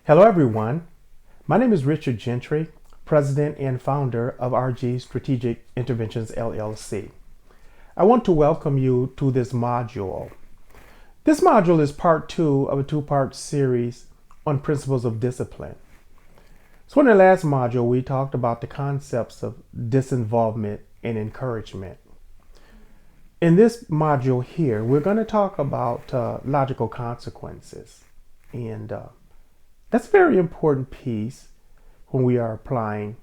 Hello, everyone. My name is Richard Gentry, President and founder of RG Strategic Interventions LLC. I want to welcome you to this module. This module is part 2 of a 2-part series on principles of discipline. So in the last module, we talked about the concepts of disinvolvement and encouragement. In this module here, we're going to talk about logical consequences. And that's a very important piece when we are applying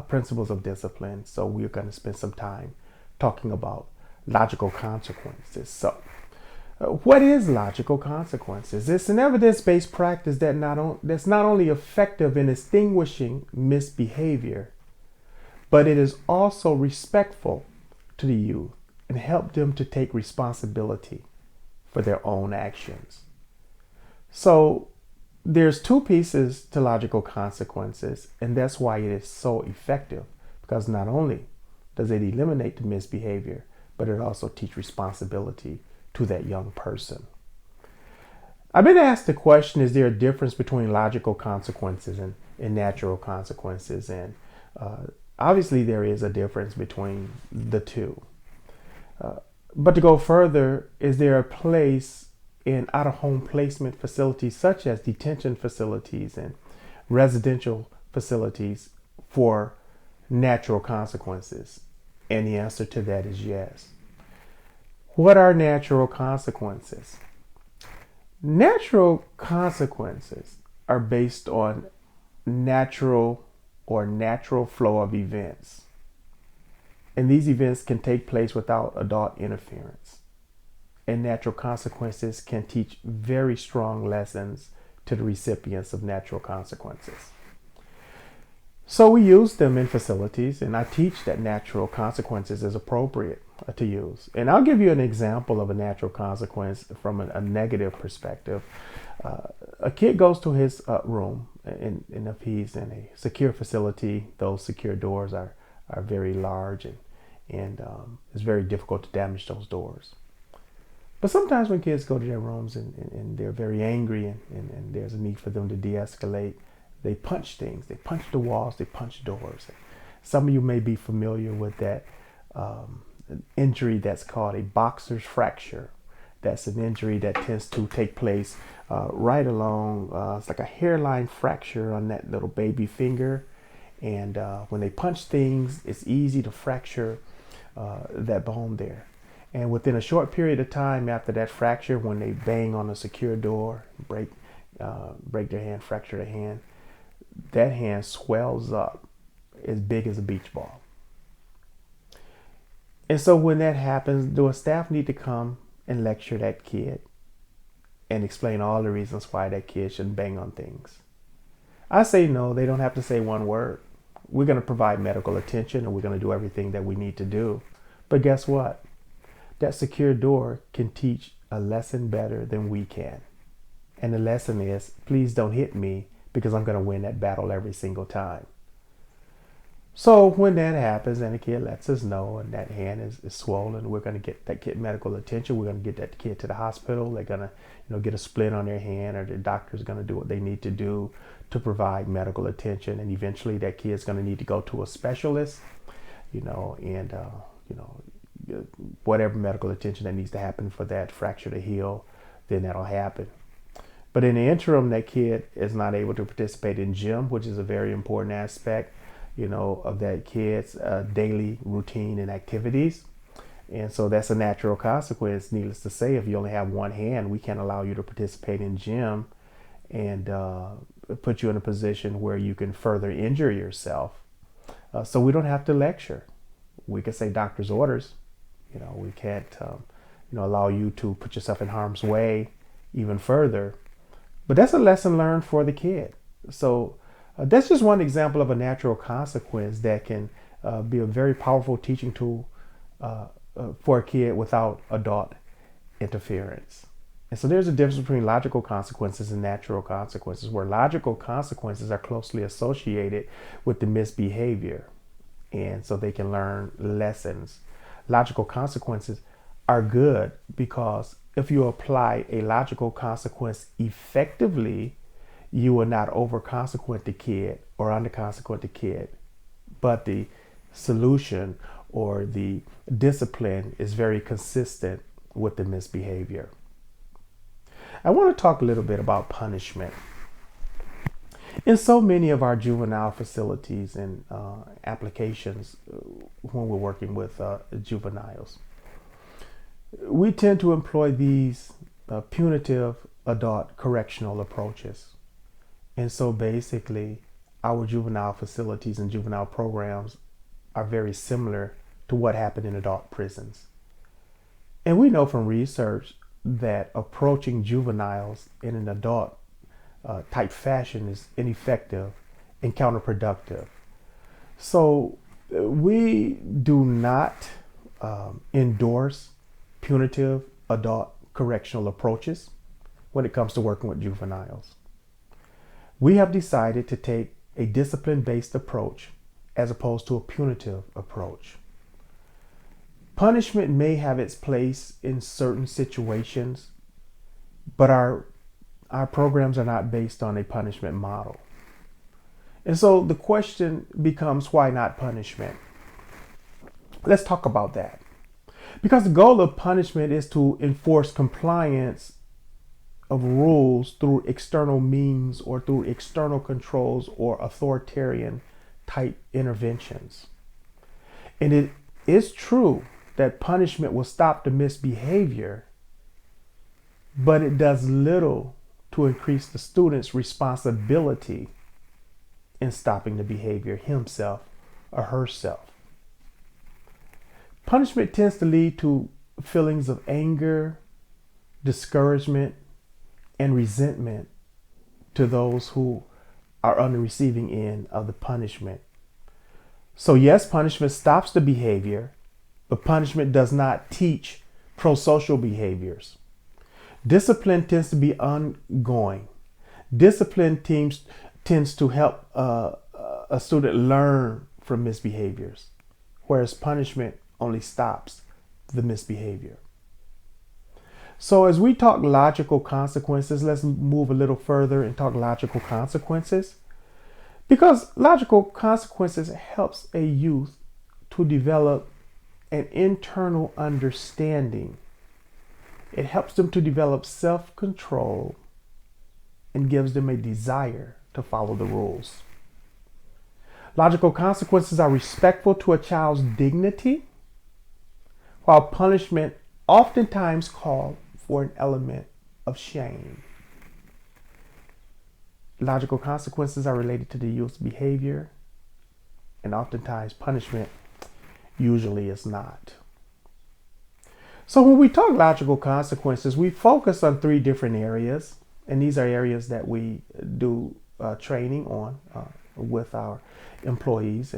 principles of discipline. So we're going to spend some time talking about logical consequences. So what is logical consequences? It's an evidence-based practice that's not only effective in extinguishing misbehavior, but it is also respectful to the youth and help them to take responsibility for their own actions. So there's 2 pieces to logical consequences, and that's why it is so effective, because not only does it eliminate the misbehavior, but it also teaches responsibility to that young person. I've been asked the question, is there a difference between logical consequences and natural consequences? And obviously there is a difference between the two. But to go further, is there a place in out-of-home placement facilities such as detention facilities and residential facilities for natural consequences? And the answer to that is yes. What are natural consequences? Natural consequences are based on natural flow of events. And these events can take place without adult interference. And natural consequences can teach very strong lessons to the recipients of natural consequences. So we use them in facilities, and I teach that natural consequences is appropriate to use. And I'll give you an example of a natural consequence from a negative perspective. A kid goes to his room, and if he's in a secure facility, those secure doors are very large, and it's very difficult to damage those doors. But sometimes when kids go to their rooms and they're very angry and there's a need for them to de-escalate, they punch things. They punch the walls, they punch doors. Some of you may be familiar with that injury that's called a boxer's fracture. That's an injury that tends to take place right along, it's like a hairline fracture on that little baby finger. And when they punch things, it's easy to fracture that bone there. And within a short period of time after that fracture, when they bang on a secure door, break their hand, fracture their hand, that hand swells up as big as a beach ball. And so when that happens, do a staff need to come and lecture that kid and explain all the reasons why that kid shouldn't bang on things? I say no, they don't have to say one word. We're going to provide medical attention and we're going to do everything that we need to do. But guess what? That secure door can teach a lesson better than we can. And the lesson is, please don't hit me because I'm going to win that battle every single time. So when that happens and the kid lets us know and that hand is swollen, we're going to get that kid medical attention. We're going to get that kid to the hospital. They're going to get a splint on their hand, or the doctor's going to do what they need to do to provide medical attention. And eventually that kid's going to need to go to a specialist, whatever medical attention that needs to happen for that fracture to heal, then that'll happen. But in the interim, that kid is not able to participate in gym, which is a very important aspect, of that kid's daily routine and activities. And so that's a natural consequence. Needless to say, if you only have one hand, we can't allow you to participate in gym and put you in a position where you can further injure yourself. So we don't have to lecture. We can say doctor's orders. We can't, allow you to put yourself in harm's way even further. But that's a lesson learned for the kid. So that's just one example of a natural consequence that can be a very powerful teaching tool for a kid without adult interference. And so there's a difference between logical consequences and natural consequences, where logical consequences are closely associated with the misbehavior. And so they can learn lessons. Logical consequences are good because if you apply a logical consequence effectively, you will not over consequent the kid or under consequent the kid, but the solution or the discipline is very consistent with the misbehavior. I want to talk a little bit about punishment. In so many of our juvenile facilities and applications, when we're working with juveniles, we tend to employ these punitive adult correctional approaches. And so basically, our juvenile facilities and juvenile programs are very similar to what happened in adult prisons. And we know from research that approaching juveniles in an adult type fashion is ineffective and counterproductive. So we do not endorse punitive adult correctional approaches when it comes to working with juveniles. We have decided to take a discipline-based approach as opposed to a punitive approach. Punishment may have its place in certain situations, but our programs are not based on a punishment model. And so the question becomes, why not punishment? Let's talk about that. Because the goal of punishment is to enforce compliance of rules through external means or through external controls or authoritarian type interventions. And it is true that punishment will stop the misbehavior, but it does little to increase the student's responsibility in stopping the behavior himself or herself. Punishment tends to lead to feelings of anger, discouragement, and resentment to those who are on the receiving end of the punishment. So yes, punishment stops the behavior, but punishment does not teach pro-social behaviors. Discipline tends to be ongoing. Discipline tends to help a student learn from misbehaviors, whereas punishment only stops the misbehavior. So as we talk logical consequences, let's move a little further and talk logical consequences. Because logical consequences helps a youth to develop an internal understanding. It helps them to develop self-control and gives them a desire to follow the rules. Logical consequences are respectful to a child's dignity, while punishment oftentimes calls for an element of shame. Logical consequences are related to the youth's behavior, and oftentimes punishment usually is not. So when we talk logical consequences, we focus on three different areas, and these are areas that we do training on with our employees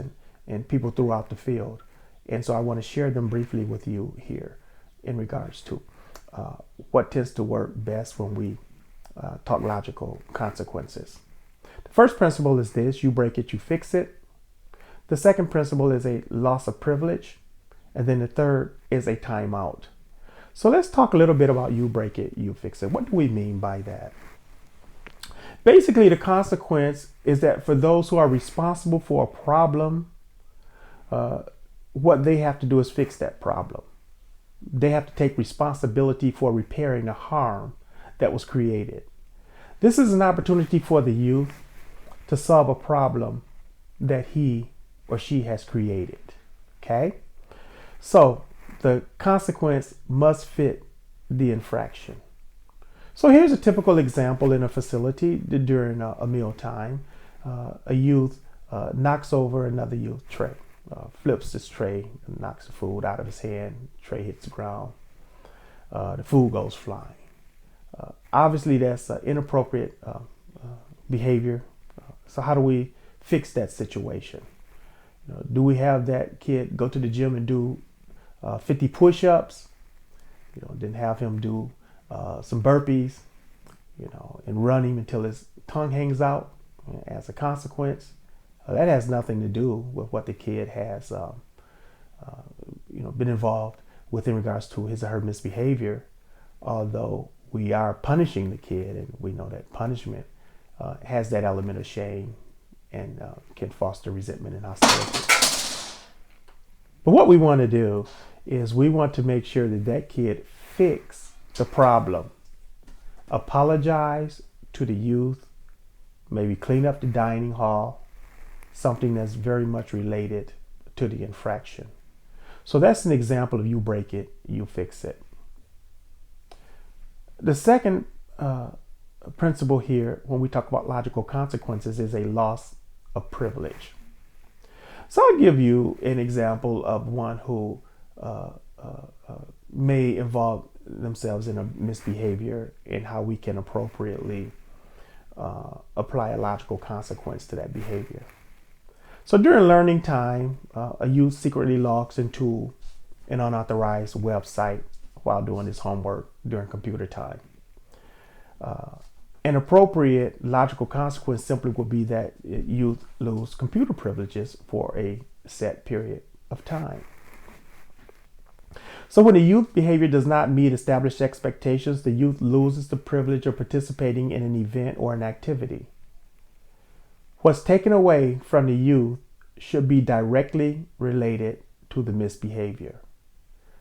and people throughout the field. And so I want to share them briefly with you here in regards to what tends to work best when we talk logical consequences. The first principle is this: you break it, you fix it. The second principle is a loss of privilege. And then the third is a timeout. So let's talk a little bit about you break it, you fix it. What do we mean by that? Basically, the consequence is that for those who are responsible for a problem, what they have to do is fix that problem. They have to take responsibility for repairing the harm that was created. This is an opportunity for the youth to solve a problem that he or she has created. Okay? So the consequence must fit the infraction. So here's a typical example in a facility during a meal time. A youth knocks over another youth tray, flips this tray, knocks the food out of his hand, tray hits the ground, the food goes flying. Obviously that's inappropriate behavior. So how do we fix that situation? Do we have that kid go to the gym and do 50 push-ups? Then have him do some burpees, and run him until his tongue hangs out as a consequence? That has nothing to do with what the kid has, been involved with in regards to his or her misbehavior. Although we are punishing the kid, and we know that punishment has that element of shame and can foster resentment and hostility. But what we want to do is we want to make sure that that kid fix the problem, apologize to the youth, maybe clean up the dining hall, something that's very much related to the infraction. So that's an example of you break it, you fix it. The second principle here when we talk about logical consequences is a loss of privilege. So I'll give you an example of one who may involve themselves in a misbehavior and how we can appropriately apply a logical consequence to that behavior. So during learning time, a youth secretly logs into an unauthorized website while doing his homework during computer time. An appropriate logical consequence simply would be that youth lose computer privileges for a set period of time. So when the youth behavior does not meet established expectations, the youth loses the privilege of participating in an event or an activity. What's taken away from the youth should be directly related to the misbehavior.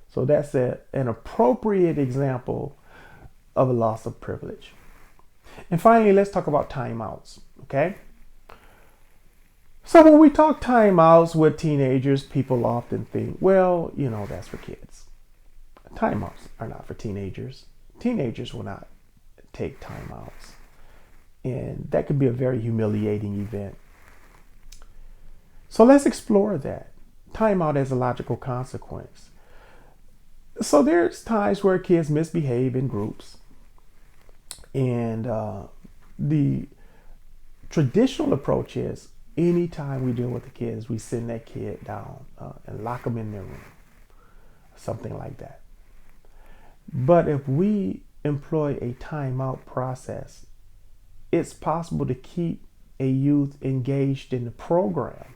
So that's an appropriate example of a loss of privilege. And finally, let's talk about timeouts, okay? So when we talk timeouts with teenagers, people often think, well, that's for kids. Timeouts are not for teenagers. Teenagers will not take timeouts. And that could be a very humiliating event. So let's explore that. Timeout as a logical consequence. So there's times where kids misbehave in groups. And the traditional approach is anytime we deal with the kids, we send that kid down and lock them in their room. Something like that. But if we employ a timeout process, it's possible to keep a youth engaged in the program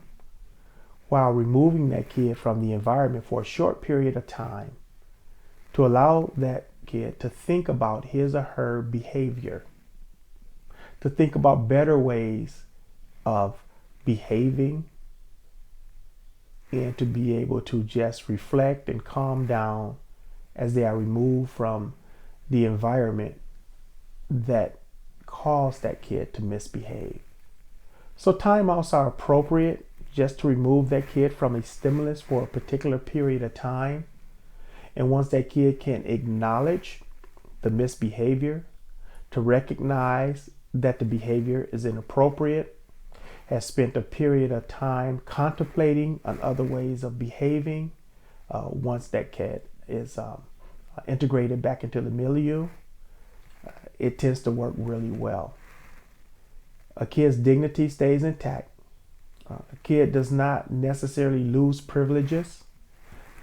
while removing that kid from the environment for a short period of time to allow that kid to think about his or her behavior, to think about better ways of behaving, and to be able to just reflect and calm down as they are removed from the environment that caused that kid to misbehave. So timeouts are appropriate just to remove that kid from a stimulus for a particular period of time. And once that kid can acknowledge the misbehavior, to recognize that the behavior is inappropriate, has spent a period of time contemplating on other ways of behaving, once that kid is integrated back into the milieu, it tends to work really well. A kid's dignity stays intact. A kid does not necessarily lose privileges.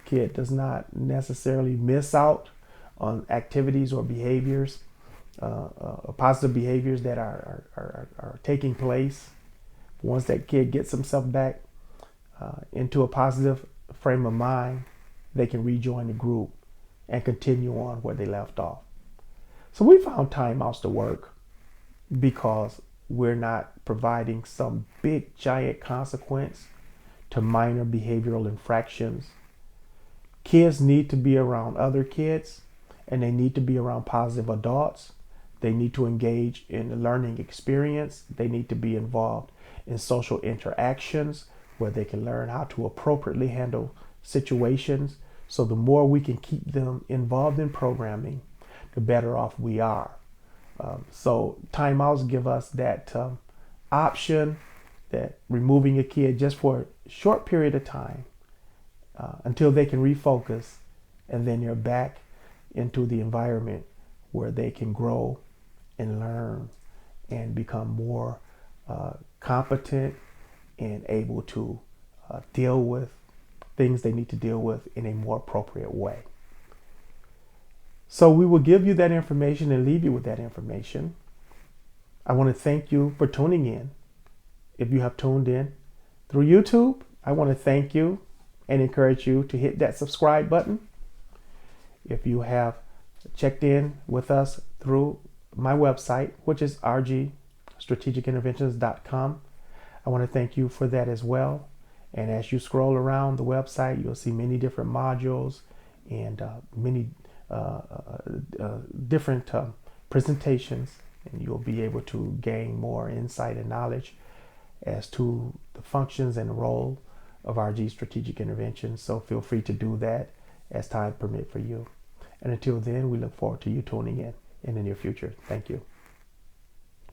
A kid does not necessarily miss out on activities or behaviors, positive behaviors that are taking place. Once that kid gets himself back into a positive frame of mind, they can rejoin the group and continue on where they left off. So we found timeouts to work because we're not providing some big giant consequence to minor behavioral infractions. Kids need to be around other kids, and they need to be around positive adults. They need to engage in the learning experience. They need to be involved in social interactions where they can learn how to appropriately handle situations. So the more we can keep them involved in programming, the better off we are. So timeouts give us that option, that removing a kid just for a short period of time until they can refocus, and then they're back into the environment where they can grow and learn and become more competent and able to deal with things they need to deal with in a more appropriate way. So we will give you that information and leave you with that information. I want to thank you for tuning in. If you have tuned in through YouTube, I want to thank you and encourage you to hit that subscribe button. If you have checked in with us through my website, which is RG strategicinterventions.com. I want to thank you for that as well. And as you scroll around the website, you'll see many different modules and many different presentations, and you'll be able to gain more insight and knowledge as to the functions and role of RG Strategic Interventions. So feel free to do that as time permit for you. And until then, we look forward to you tuning in the near future. Thank you.